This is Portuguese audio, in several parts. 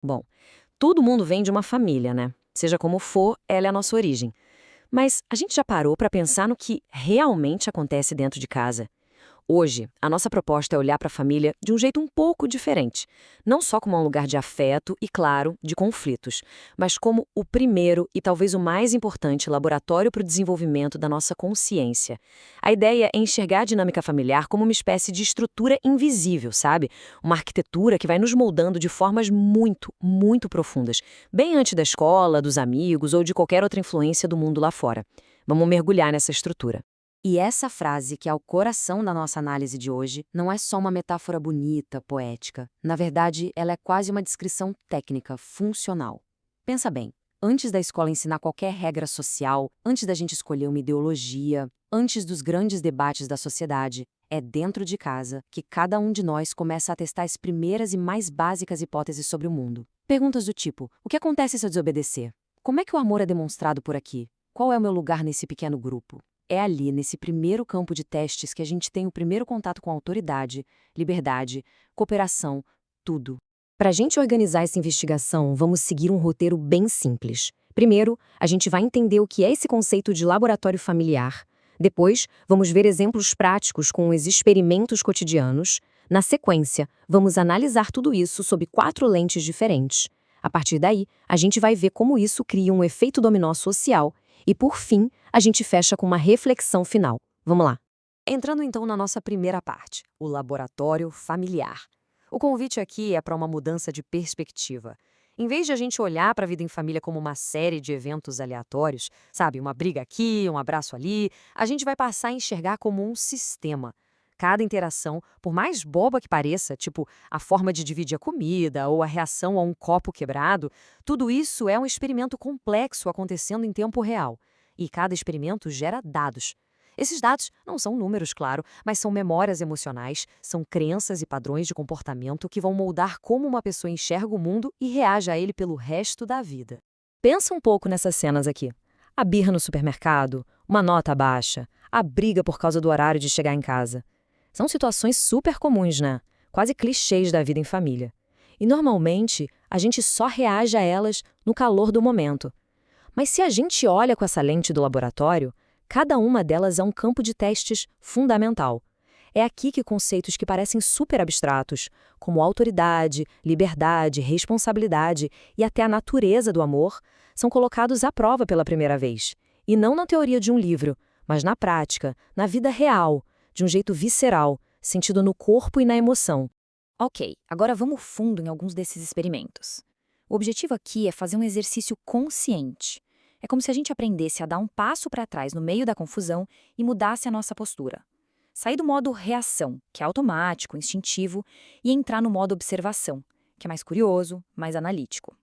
Bom, todo mundo vem de uma família, né? Seja como for, ela é a nossa origem. Mas a gente já parou para pensar no que realmente acontece dentro de casa? Hoje, a nossa proposta é olhar para a família de um jeito um pouco diferente. Não só como um lugar de afeto e, claro, de conflitos, mas como o primeiro e talvez o mais importante laboratório para o desenvolvimento da nossa consciência. A ideia é enxergar a dinâmica familiar como uma espécie de estrutura invisível, sabe? Uma arquitetura que vai nos moldando de formas muito, muito profundas, bem antes da escola, dos amigos ou de qualquer outra influência do mundo lá fora. Vamos mergulhar nessa estrutura. E essa frase, que é o coração da nossa análise de hoje, não é só uma metáfora bonita, poética. Na verdade, ela é quase uma descrição técnica, funcional. Pensa bem, antes da escola ensinar qualquer regra social, antes da gente escolher uma ideologia, antes dos grandes debates da sociedade, é dentro de casa que cada um de nós começa a testar as primeiras e mais básicas hipóteses sobre o mundo. Perguntas do tipo: o que acontece se eu desobedecer? Como é que o amor é demonstrado por aqui? Qual é o meu lugar nesse pequeno grupo? É ali, nesse primeiro campo de testes, que a gente tem o primeiro contato com a autoridade, liberdade, cooperação, tudo. Para a gente organizar essa investigação, vamos seguir um roteiro bem simples. Primeiro, a gente vai entender o que é esse conceito de laboratório familiar. Depois, vamos ver exemplos práticos com os experimentos cotidianos. Na sequência, vamos analisar tudo isso sob 4 lentes diferentes. A partir daí, a gente vai ver como isso cria um efeito dominó social. E, por fim, a gente fecha com uma reflexão final. Vamos lá. Entrando então na nossa primeira parte, o laboratório familiar. O convite aqui é para uma mudança de perspectiva. Em vez de a gente olhar para a vida em família como uma série de eventos aleatórios, sabe, uma briga aqui, um abraço ali, a gente vai passar a enxergar como um sistema. Cada interação, por mais boba que pareça, tipo a forma de dividir a comida ou a reação a um copo quebrado, tudo isso é um experimento complexo acontecendo em tempo real. E cada experimento gera dados. Esses dados não são números, claro, mas são memórias emocionais, são crenças e padrões de comportamento que vão moldar como uma pessoa enxerga o mundo e reage a ele pelo resto da vida. Pensa um pouco nessas cenas aqui. A birra no supermercado, uma nota baixa, a briga por causa do horário de chegar em casa. São situações super comuns, né? Quase clichês da vida em família. E normalmente, a gente só reage a elas no calor do momento. Mas se a gente olha com essa lente do laboratório, cada uma delas é um campo de testes fundamental. É aqui que conceitos que parecem super abstratos, como autoridade, liberdade, responsabilidade e até a natureza do amor, são colocados à prova pela primeira vez. E não na teoria de um livro, mas na prática, na vida real, de um jeito visceral, sentido no corpo e na emoção. Ok, agora vamos fundo em alguns desses experimentos. O objetivo aqui é fazer um exercício consciente. É como se a gente aprendesse a dar um passo para trás no meio da confusão e mudasse a nossa postura. Sair do modo reação, que é automático, instintivo, e entrar no modo observação, que é mais curioso, mais analítico.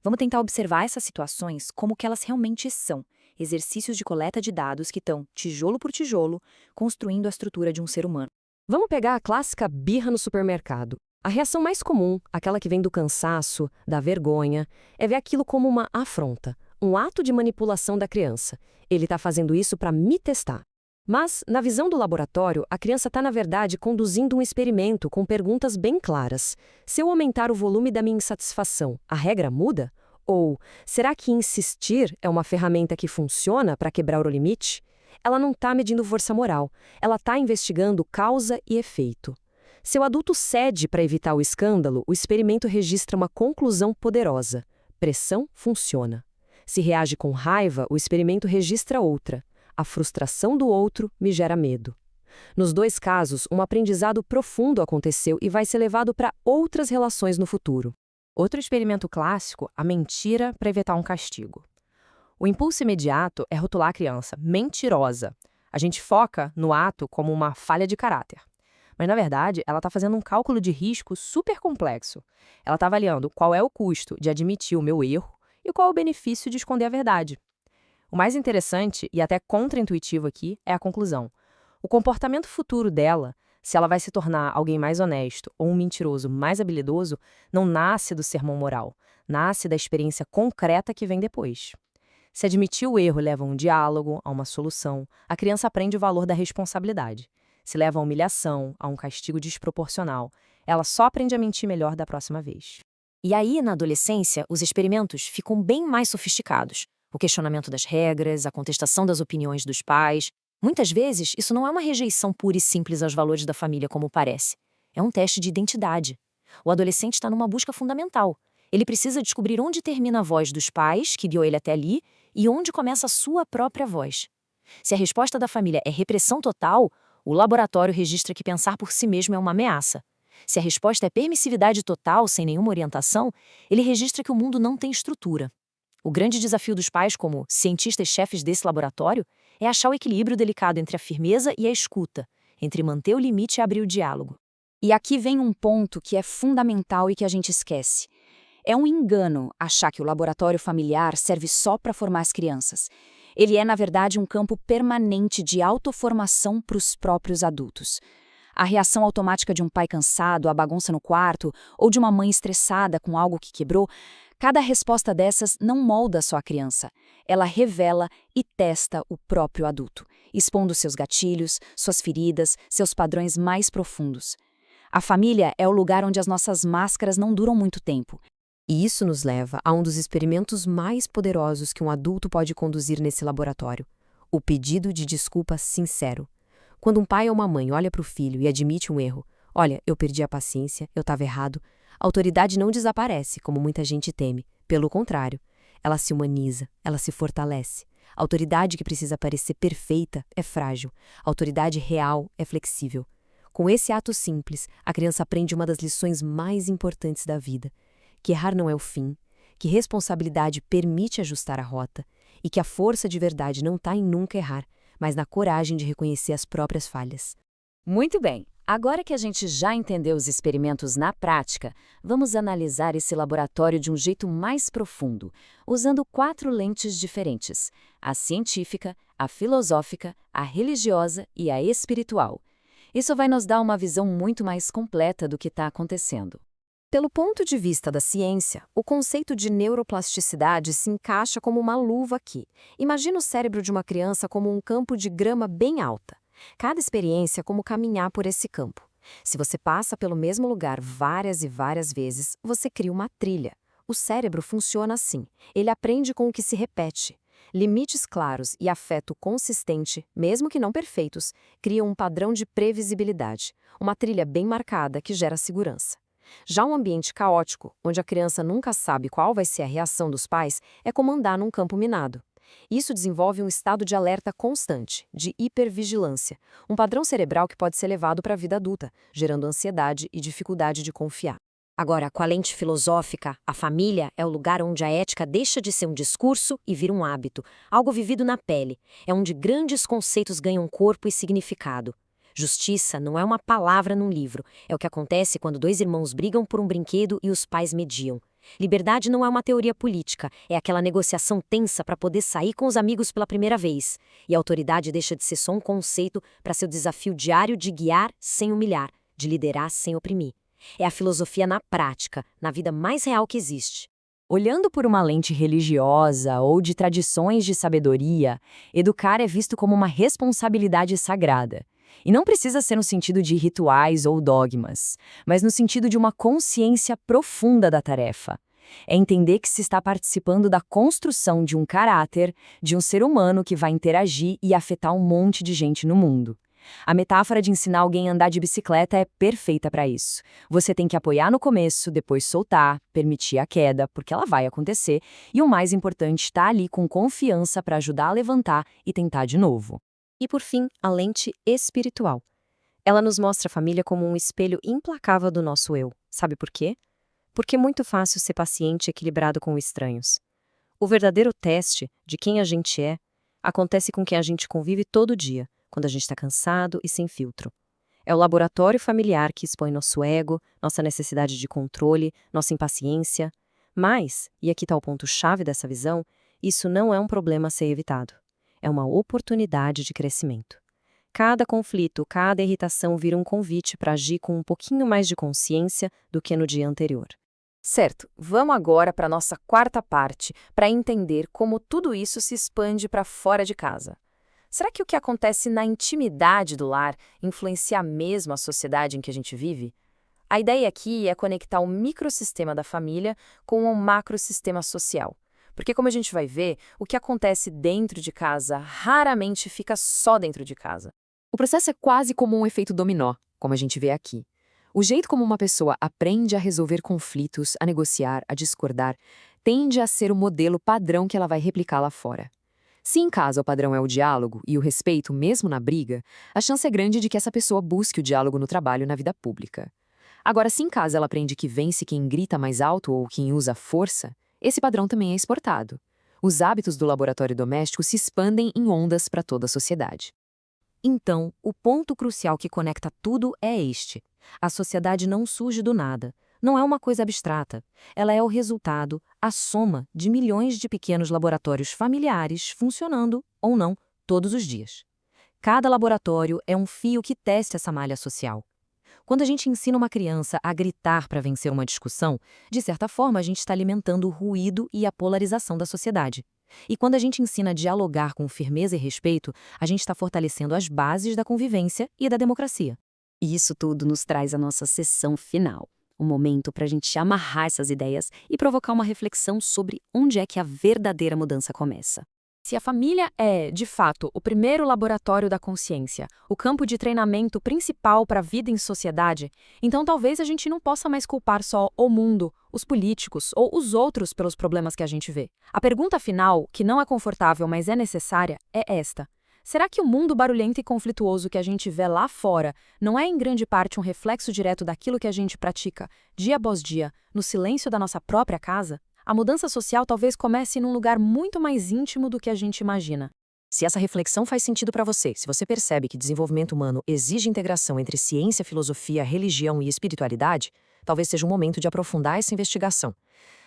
Vamos tentar observar essas situações como que elas realmente são, exercícios de coleta de dados que estão, tijolo por tijolo, construindo a estrutura de um ser humano. Vamos pegar a clássica birra no supermercado. A reação mais comum, aquela que vem do cansaço, da vergonha, é ver aquilo como uma afronta, um ato de manipulação da criança. Ele está fazendo isso para me testar. Mas, na visão do laboratório, a criança está, na verdade, conduzindo um experimento com perguntas bem claras. Se eu aumentar o volume da minha insatisfação, a regra muda? Ou, será que insistir é uma ferramenta que funciona para quebrar o limite? Ela não está medindo força moral, ela está investigando causa e efeito. Se o adulto cede para evitar o escândalo, o experimento registra uma conclusão poderosa. Pressão funciona. Se reage com raiva, o experimento registra outra. A frustração do outro me gera medo. Nos dois casos, um aprendizado profundo aconteceu e vai ser levado para outras relações no futuro. Outro experimento clássico, a mentira para evitar um castigo. O impulso imediato é rotular a criança mentirosa. A gente foca no ato como uma falha de caráter. Mas, na verdade, ela está fazendo um cálculo de risco super complexo. Ela está avaliando qual é o custo de admitir o meu erro e qual é o benefício de esconder a verdade. O mais interessante e até contraintuitivo aqui é a conclusão. O comportamento futuro dela, se ela vai se tornar alguém mais honesto ou um mentiroso mais habilidoso, não nasce do sermão moral, nasce da experiência concreta que vem depois. Se admitir o erro leva a um diálogo, a uma solução, a criança aprende o valor da responsabilidade. Se leva a humilhação, a um castigo desproporcional, ela só aprende a mentir melhor da próxima vez. E aí, na adolescência, os experimentos ficam bem mais sofisticados. O questionamento das regras, a contestação das opiniões dos pais. Muitas vezes, isso não é uma rejeição pura e simples aos valores da família, como parece. É um teste de identidade. O adolescente está numa busca fundamental. Ele precisa descobrir onde termina a voz dos pais, que guiou ele até ali, e onde começa a sua própria voz. Se a resposta da família é repressão total, o laboratório registra que pensar por si mesmo é uma ameaça. Se a resposta é permissividade total, sem nenhuma orientação, ele registra que o mundo não tem estrutura. O grande desafio dos pais, como cientistas-chefes desse laboratório, é achar o equilíbrio delicado entre a firmeza e a escuta, entre manter o limite e abrir o diálogo. E aqui vem um ponto que é fundamental e que a gente esquece. É um engano achar que o laboratório familiar serve só para formar as crianças. Ele é, na verdade, um campo permanente de autoformação para os próprios adultos. A reação automática de um pai cansado, a bagunça no quarto, ou de uma mãe estressada com algo que quebrou, cada resposta dessas não molda só a criança. Ela revela e testa o próprio adulto, expondo seus gatilhos, suas feridas, seus padrões mais profundos. A família é o lugar onde as nossas máscaras não duram muito tempo. E isso nos leva a um dos experimentos mais poderosos que um adulto pode conduzir nesse laboratório: o pedido de desculpa sincero. Quando um pai ou uma mãe olha para o filho e admite um erro, olha, eu perdi a paciência, eu estava errado, a autoridade não desaparece, como muita gente teme. Pelo contrário, ela se humaniza, ela se fortalece. A autoridade que precisa parecer perfeita é frágil. A autoridade real é flexível. Com esse ato simples, a criança aprende uma das lições mais importantes da vida: que errar não é o fim, que responsabilidade permite ajustar a rota e que a força de verdade não está em nunca errar, mas na coragem de reconhecer as próprias falhas. Muito bem, agora que a gente já entendeu os experimentos na prática, vamos analisar esse laboratório de um jeito mais profundo, usando 4 lentes diferentes: a científica, a filosófica, a religiosa e a espiritual. Isso vai nos dar uma visão muito mais completa do que está acontecendo. Pelo ponto de vista da ciência, o conceito de neuroplasticidade se encaixa como uma luva aqui. Imagina o cérebro de uma criança como um campo de grama bem alta. Cada experiência é como caminhar por esse campo. Se você passa pelo mesmo lugar várias e várias vezes, você cria uma trilha. O cérebro funciona assim. Ele aprende com o que se repete. Limites claros e afeto consistente, mesmo que não perfeitos, criam um padrão de previsibilidade, uma trilha bem marcada que gera segurança. Já um ambiente caótico, onde a criança nunca sabe qual vai ser a reação dos pais, é como andar num campo minado. Isso desenvolve um estado de alerta constante, de hipervigilância, um padrão cerebral que pode ser levado para a vida adulta, gerando ansiedade e dificuldade de confiar. Agora, com a lente filosófica, a família é o lugar onde a ética deixa de ser um discurso e vira um hábito, algo vivido na pele. É onde grandes conceitos ganham corpo e significado. Justiça não é uma palavra num livro, é o que acontece quando 2 irmãos brigam por um brinquedo e os pais mediam. Liberdade não é uma teoria política, é aquela negociação tensa para poder sair com os amigos pela primeira vez. E a autoridade deixa de ser só um conceito para ser o desafio diário de guiar sem humilhar, de liderar sem oprimir. É a filosofia na prática, na vida mais real que existe. Olhando por uma lente religiosa ou de tradições de sabedoria, educar é visto como uma responsabilidade sagrada. E não precisa ser no sentido de rituais ou dogmas, mas no sentido de uma consciência profunda da tarefa. É entender que se está participando da construção de um caráter, de um ser humano que vai interagir e afetar um monte de gente no mundo. A metáfora de ensinar alguém a andar de bicicleta é perfeita para isso. Você tem que apoiar no começo, depois soltar, permitir a queda, porque ela vai acontecer, e o mais importante, estar ali com confiança para ajudar a levantar e tentar de novo. E por fim, a lente espiritual. Ela nos mostra a família como um espelho implacável do nosso eu. Sabe por quê? Porque é muito fácil ser paciente e equilibrado com estranhos. O verdadeiro teste de quem a gente é acontece com quem a gente convive todo dia, quando a gente está cansado e sem filtro. É o laboratório familiar que expõe nosso ego, nossa necessidade de controle, nossa impaciência. Mas, e aqui está o ponto-chave dessa visão, isso não é um problema a ser evitado. É uma oportunidade de crescimento. Cada conflito, cada irritação vira um convite para agir com um pouquinho mais de consciência do que no dia anterior. Certo, vamos agora para a nossa 4ª parte, para entender como tudo isso se expande para fora de casa. Será que o que acontece na intimidade do lar influencia mesmo a sociedade em que a gente vive? A ideia aqui é conectar o microsistema da família com o macrosistema social. Porque, como a gente vai ver, o que acontece dentro de casa raramente fica só dentro de casa. O processo é quase como um efeito dominó, como a gente vê aqui. O jeito como uma pessoa aprende a resolver conflitos, a negociar, a discordar, tende a ser o modelo padrão que ela vai replicar lá fora. Se em casa o padrão é o diálogo e o respeito mesmo na briga, a chance é grande de que essa pessoa busque o diálogo no trabalho e na vida pública. Agora, se em casa ela aprende que vence quem grita mais alto ou quem usa força, esse padrão também é exportado. Os hábitos do laboratório doméstico se expandem em ondas para toda a sociedade. Então, o ponto crucial que conecta tudo é este. A sociedade não surge do nada. Não é uma coisa abstrata. Ela é o resultado, a soma de milhões de pequenos laboratórios familiares funcionando, ou não, todos os dias. Cada laboratório é um fio que testa essa malha social. Quando a gente ensina uma criança a gritar para vencer uma discussão, de certa forma a gente está alimentando o ruído e a polarização da sociedade. E quando a gente ensina a dialogar com firmeza e respeito, a gente está fortalecendo as bases da convivência e da democracia. E isso tudo nos traz a nossa sessão final. Um momento para a gente amarrar essas ideias e provocar uma reflexão sobre onde é que a verdadeira mudança começa. Se a família é, de fato, o primeiro laboratório da consciência, o campo de treinamento principal para a vida em sociedade, então talvez a gente não possa mais culpar só o mundo, os políticos ou os outros pelos problemas que a gente vê. A pergunta final, que não é confortável, mas é necessária, é esta. Será que o mundo barulhento e conflituoso que a gente vê lá fora não é em grande parte um reflexo direto daquilo que a gente pratica, dia após dia, no silêncio da nossa própria casa? A mudança social talvez comece num lugar muito mais íntimo do que a gente imagina. Se essa reflexão faz sentido para você, se você percebe que desenvolvimento humano exige integração entre ciência, filosofia, religião e espiritualidade, talvez seja um momento de aprofundar essa investigação.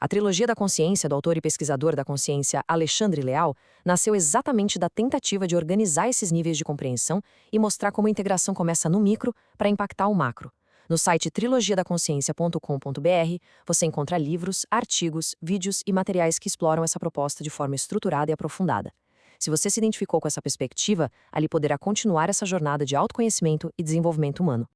A trilogia da consciência do autor e pesquisador da consciência Alexandre Leal nasceu exatamente da tentativa de organizar esses níveis de compreensão e mostrar como a integração começa no micro para impactar o macro. No site trilogiadaconsciência.com.br, você encontra livros, artigos, vídeos e materiais que exploram essa proposta de forma estruturada e aprofundada. Se você se identificou com essa perspectiva, ali poderá continuar essa jornada de autoconhecimento e desenvolvimento humano.